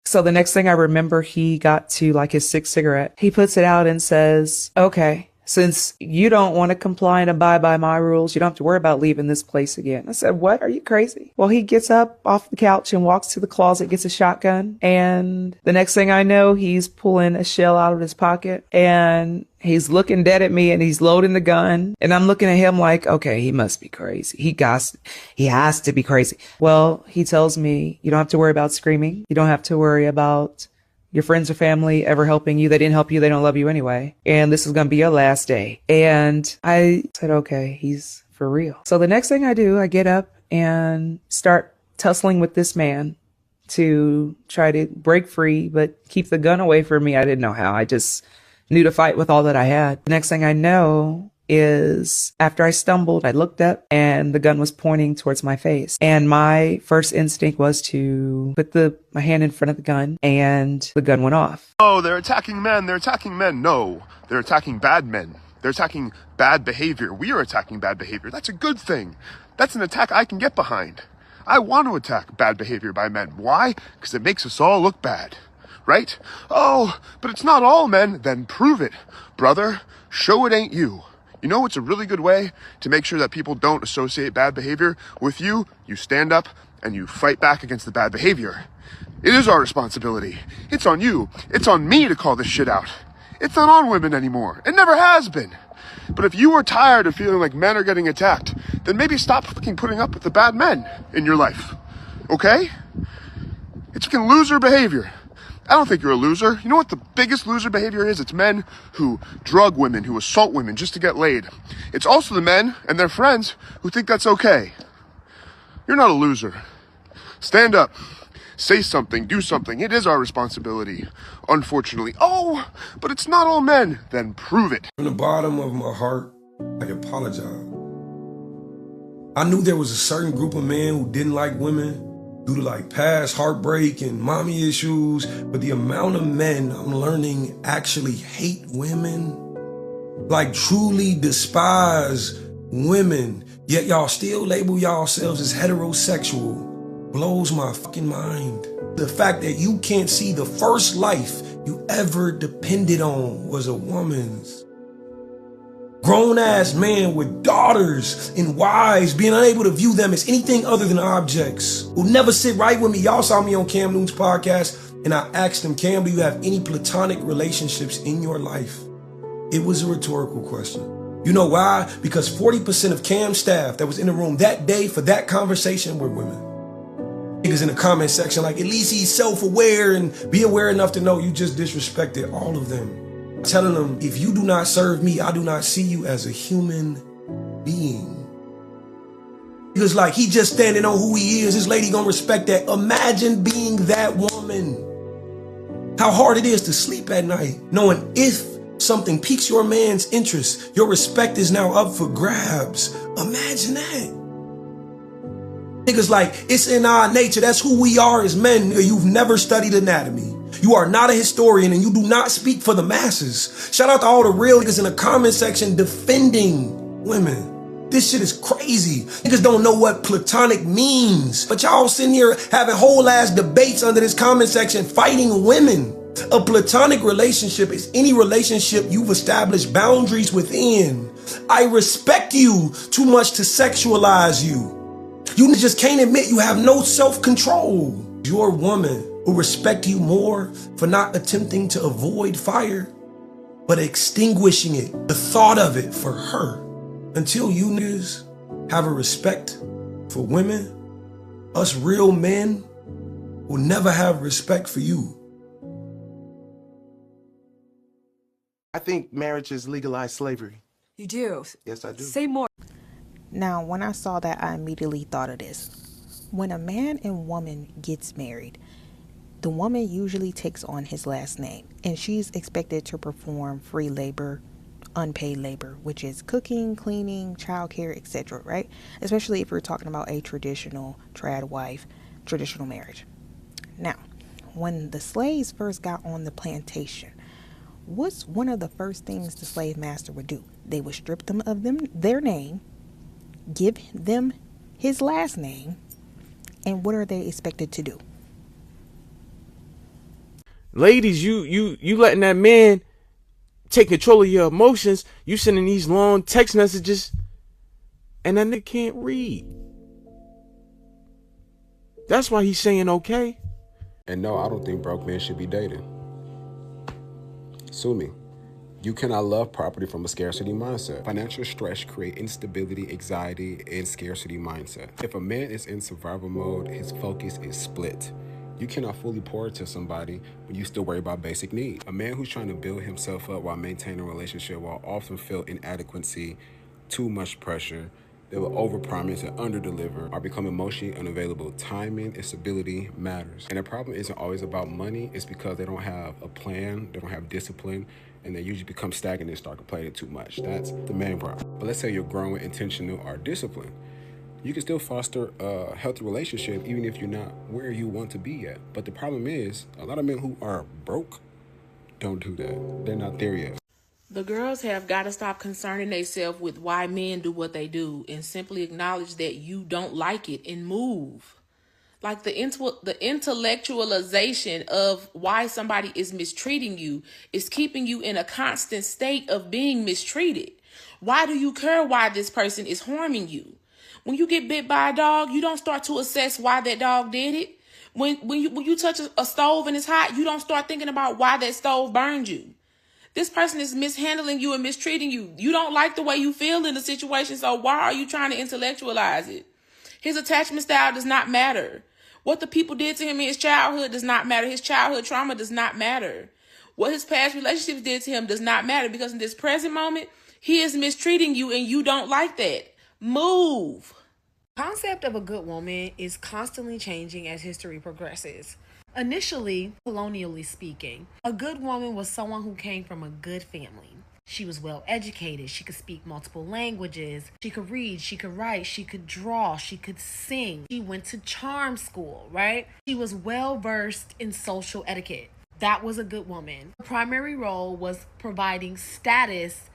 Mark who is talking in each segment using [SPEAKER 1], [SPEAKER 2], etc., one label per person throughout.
[SPEAKER 1] So the next thing I remember, he got to like his sixth cigarette. He puts it out and says, okay, since you don't want to comply and abide by my rules, you don't have to worry about leaving this place again. I said, what? Are you crazy? Well, he gets up off the couch and walks to the closet, gets a shotgun. And the next thing I know, he's pulling a shell out of his pocket and he's looking dead at me and he's loading the gun. And I'm looking at him like, okay, he must be crazy. He has to be crazy. Well, he tells me, you don't have to worry about screaming. You don't have to worry about your friends or family ever helping you. They didn't help you. They don't love you anyway. And this is going to be your last day. And I said, okay, he's for real. So the next thing I do, I get up and start tussling with this man to try to break free, but keep the gun away from me. I didn't know how. I just knew to fight with all that I had. The next thing I know is after I stumbled, I looked up and the gun was pointing towards my face. And my first instinct was to put my hand in front of the gun, and the gun went off.
[SPEAKER 2] Oh, they're attacking men. They're attacking men. No, they're attacking bad men. They're attacking bad behavior. We are attacking bad behavior. That's a good thing. That's an attack I can get behind. I want to attack bad behavior by men. Why? Because it makes us all look bad. Right? Oh, but it's not all men. Then prove it. Brother, show it ain't you. You know what's a really good way to make sure that people don't associate bad behavior with you? You stand up and you fight back against the bad behavior. It is our responsibility. It's on you. It's on me to call this shit out. It's not on women anymore. It never has been. But if you are tired of feeling like men are getting attacked, then maybe stop fucking putting up with the bad men in your life. Okay? It's fucking loser behavior. I don't think you're a loser. You know what the biggest loser behavior is? It's men who drug women, who assault women just to get laid. It's also the men and their friends who think that's okay. You're not a loser. Stand up. Say something. Do something. It is our responsibility. Unfortunately. Oh, but it's not all men. Then prove it.
[SPEAKER 3] From the bottom of my heart, I apologize. I knew there was a certain group of men who didn't like women due to like past heartbreak and mommy issues, but the amount of men I'm learning actually hate women, like truly despise women, yet y'all still label yourselves as heterosexual, blows my fucking mind. The fact that you can't see the first life you ever depended on was a woman's. Grown-ass man with daughters and wives being unable to view them as anything other than objects will never sit right with me. Y'all saw me on Cam Newton's podcast and I asked him, Cam, do you have any platonic relationships in your life? It was a rhetorical question. You know why? Because 40% of Cam's staff that was in the room that day for that conversation were women. Niggas in the comment section like, at least he's self-aware and be aware enough to know you just disrespected all of them. Telling them, if you do not serve me, I do not see you as a human being. Because like, he just standing on who he is. This lady gonna respect that. Imagine being that woman. How hard it is to sleep at night, knowing if something piques your man's interest, your respect is now up for grabs. Imagine that. Niggas like, it's in our nature. That's who we are as men. You've never studied anatomy. You are not a historian and you do not speak for the masses. Shout out to all the real niggas in the comment section defending women. This shit is crazy. Niggas don't know what platonic means. But y'all sitting here having whole ass debates under this comment section fighting women. A platonic relationship is any relationship you've established boundaries within. I respect you too much to sexualize you. You just can't admit you have no self-control. Your woman will respect you more for not attempting to avoid fire, but extinguishing it, the thought of it for her. Until you niggas have a respect for women, us real men will never have respect for you.
[SPEAKER 4] I think marriage is legalized slavery.
[SPEAKER 5] You do?
[SPEAKER 4] Yes, I do.
[SPEAKER 5] Say more.
[SPEAKER 6] Now, when I saw that, I immediately thought of this. When a man and woman gets married, the woman usually takes on his last name, and she's expected to perform free labor, unpaid labor, which is cooking, cleaning, childcare, etc., right? Especially if we're talking about a traditional trad wife, traditional marriage. Now, when the slaves first got on the plantation, what's one of the first things the slave master would do? They would strip them of their name, give them his last name, and what are they expected to do?
[SPEAKER 5] Ladies, you letting that man take control of your emotions. You sending these long text messages, and that nigga can't read. That's why he's saying okay.
[SPEAKER 7] And no, I don't think broke men should be dating. Sue me. You cannot love property from a scarcity mindset. Financial stress create instability, anxiety, and scarcity mindset. If a man is in survival mode, his focus is split. You cannot fully pour into somebody when you still worry about basic needs. A man who's trying to build himself up while maintaining a relationship will often feel inadequacy, too much pressure. They will overpromise and underdeliver or become emotionally unavailable. Timing and stability matters. And the problem isn't always about money. It's because they don't have a plan, they don't have discipline, and they usually become stagnant and start complaining too much. That's the main problem. But let's say you're growing, intentional, or disciplined. You can still foster a healthy relationship even if you're not where you want to be yet. But the problem is, a lot of men who are broke don't do that. They're not there yet.
[SPEAKER 8] The girls have got to stop concerning themselves with why men do what they do and simply acknowledge that you don't like it and move. Like the intellectualization of why somebody is mistreating you is keeping you in a constant state of being mistreated. Why do you care why this person is harming you? When you get bit by a dog, you don't start to assess why that dog did it. When you touch a stove and it's hot, you don't start thinking about why that stove burned you. This person is mishandling you and mistreating you. You don't like the way you feel in the situation, so why are you trying to intellectualize it? His attachment style does not matter. What the people did to him in his childhood does not matter. His childhood trauma does not matter. What his past relationships did to him does not matter, because in this present moment, he is mistreating you and you don't like that. Move.
[SPEAKER 9] The concept of a good woman is constantly changing as history progresses. Initially, colonially speaking, a good woman was someone who came from a good family. She was well educated. She could speak multiple languages. She could read. She could write. She could draw. She could sing. She went to charm school, right? She was well versed in social etiquette. That was a good woman. Her primary role was providing status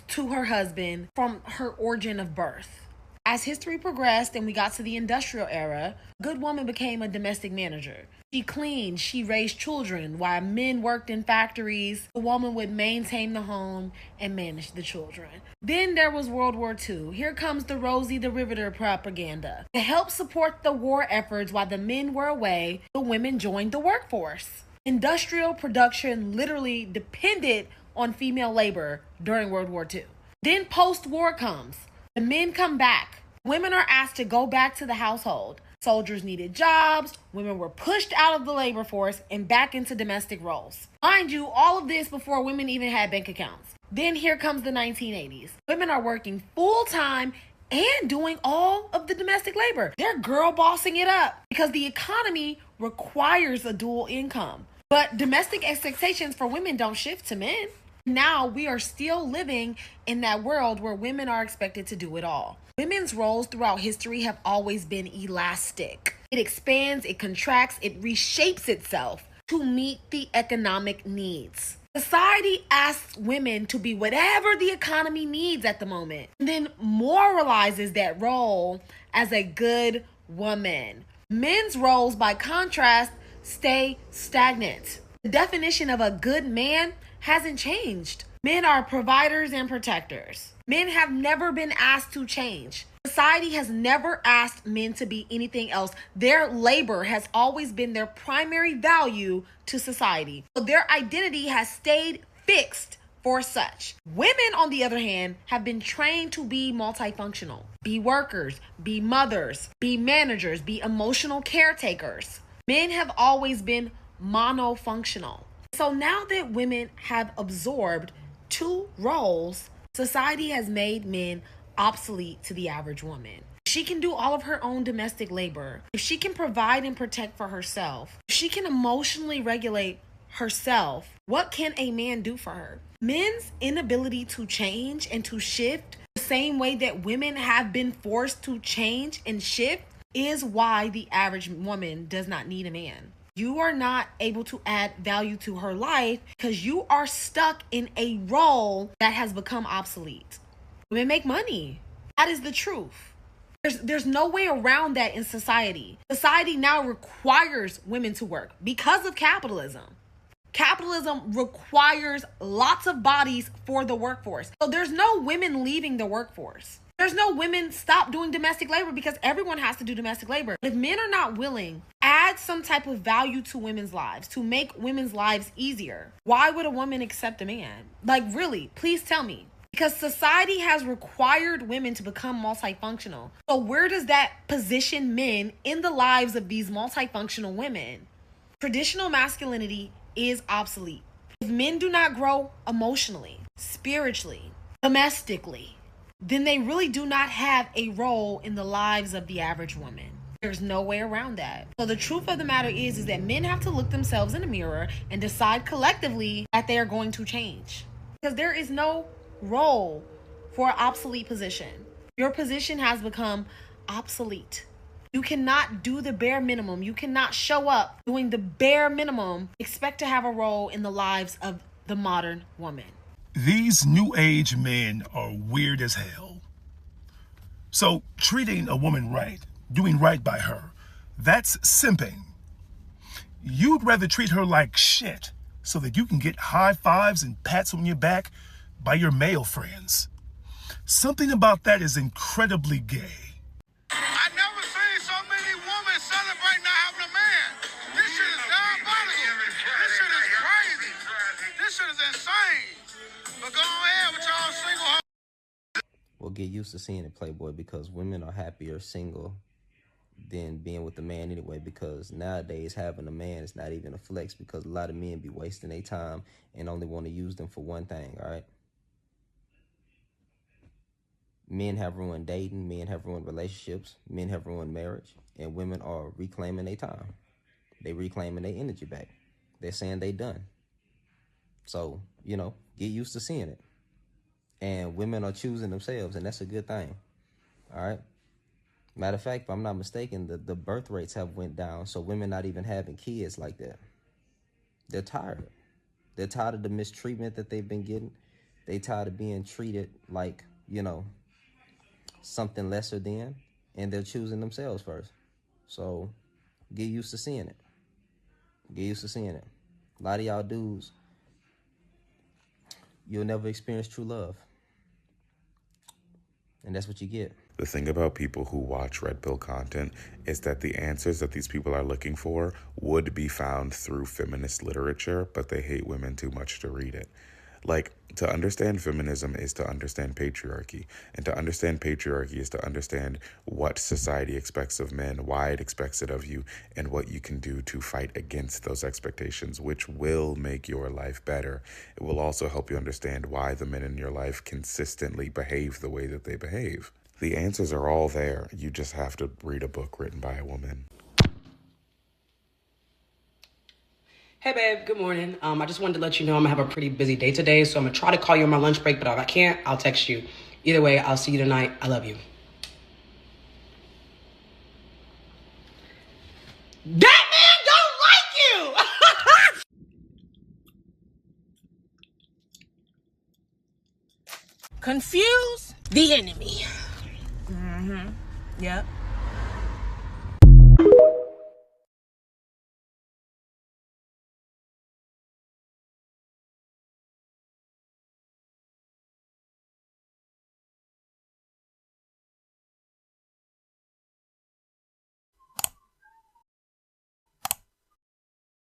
[SPEAKER 9] to her husband from her origin of birth. As history progressed and we got to the industrial era, a good woman became a domestic manager. She cleaned, she raised children. While men worked in factories, the woman would maintain the home and manage the children. Then there was World War II. Here comes the Rosie the Riveter propaganda. To help support the war efforts while the men were away, the women joined the workforce. Industrial production literally depended on female labor during World War II. Then post-war comes. The men come back. Women are asked to go back to the household. Soldiers needed jobs. Women were pushed out of the labor force and back into domestic roles. Mind you, all of this before women even had bank accounts. Then here comes the 1980s. Women are working full-time and doing all of the domestic labor. They're girl bossing it up because the economy requires a dual income. But domestic expectations for women don't shift to men. Now we are still living in that world where women are expected to do it all. Women's roles throughout history have always been elastic. It expands, it contracts, it reshapes itself to meet the economic needs. Society asks women to be whatever the economy needs at the moment, and then moralizes that role as a good woman. Men's roles, by contrast, stay stagnant. The definition of a good man hasn't changed. Men are providers and protectors. Men have never been asked to change. Society has never asked men to be anything else. Their labor has always been their primary value to society. So their identity has stayed fixed for such. Women, on the other hand, have been trained to be multifunctional. Be workers, be mothers, be managers, be emotional caretakers. Men have always been monofunctional. So now that women have absorbed two roles, society has made men obsolete to the average woman. If she can do all of her own domestic labor, if she can provide and protect for herself, if she can emotionally regulate herself, what can a man do for her? Men's inability to change and to shift the same way that women have been forced to change and shift is why the average woman does not need a man. You are not able to add value to her life because you are stuck in a role that has become obsolete. Women make money. That is the truth. There's no way around that in society. Society now requires women to work because of capitalism. Capitalism requires lots of bodies for the workforce. So there's no women leaving the workforce. There's no women stop doing domestic labor because everyone has to do domestic labor. If men are not willing to add some type of value to women's lives, to make women's lives easier, why would a woman accept a man? Like, really, please tell me. Because society has required women to become multifunctional. So where does that position men in the lives of these multifunctional women? Traditional masculinity is obsolete. If men do not grow emotionally, spiritually, domestically, then they really do not have a role in the lives of the average woman. There's no way around that. So the truth of the matter is that men have to look themselves in the mirror and decide collectively that they are going to change. Because there is no role for an obsolete position. Your position has become obsolete. You cannot do the bare minimum. You cannot show up doing the bare minimum, expect to have a role in the lives of the modern woman.
[SPEAKER 3] These new age men are weird as hell. So treating a woman right, doing right by her, that's simping. You'd rather treat her like shit so that you can get high fives and pats on your back by your male friends. Something about that is incredibly gay.
[SPEAKER 10] I never seen so many women celebrate not having a man. This shit is diabolical. This shit is crazy. This shit is insane. But go ahead with y'all single hoes.
[SPEAKER 11] Well, get used to seeing it, Playboy, because women are happier single than being with a man anyway, because nowadays having a man is not even a flex, because a lot of men be wasting their time and only want to use them for one thing, all right? Men have ruined dating, men have ruined relationships, men have ruined marriage, and women are reclaiming their time. They reclaiming their energy back. They're saying they done. So, you know, get used to seeing it. And women are choosing themselves, and that's a good thing. All right? Matter of fact, if I'm not mistaken, the birth rates have went down, so women not even having kids like that. They're tired. They're tired of the mistreatment that they've been getting. They tired of being treated like, you know, something lesser than, and they're choosing themselves first. So get used to seeing it. Get used to seeing it. A lot of y'all dudes, you'll never experience true love. And that's what you get.
[SPEAKER 12] The thing about people who watch Red Pill content is that the answers that these people are looking for would be found through feminist literature, but they hate women too much to read it. Like, to understand feminism is to understand patriarchy. And to understand patriarchy is to understand what society expects of men, why it expects it of you, and what you can do to fight against those expectations, which will make your life better. It will also help you understand why the men in your life consistently behave the way that they behave. The answers are all there. You just have to read a book written by a woman.
[SPEAKER 13] Hey babe, good morning. I just wanted to let you know I'm gonna have a pretty busy day today, so I'm gonna try to call you on my lunch break, but if I can't, I'll text you. Either way, I'll see you tonight. I love you. That man don't like you!
[SPEAKER 14] Confuse the enemy.
[SPEAKER 9] Yep.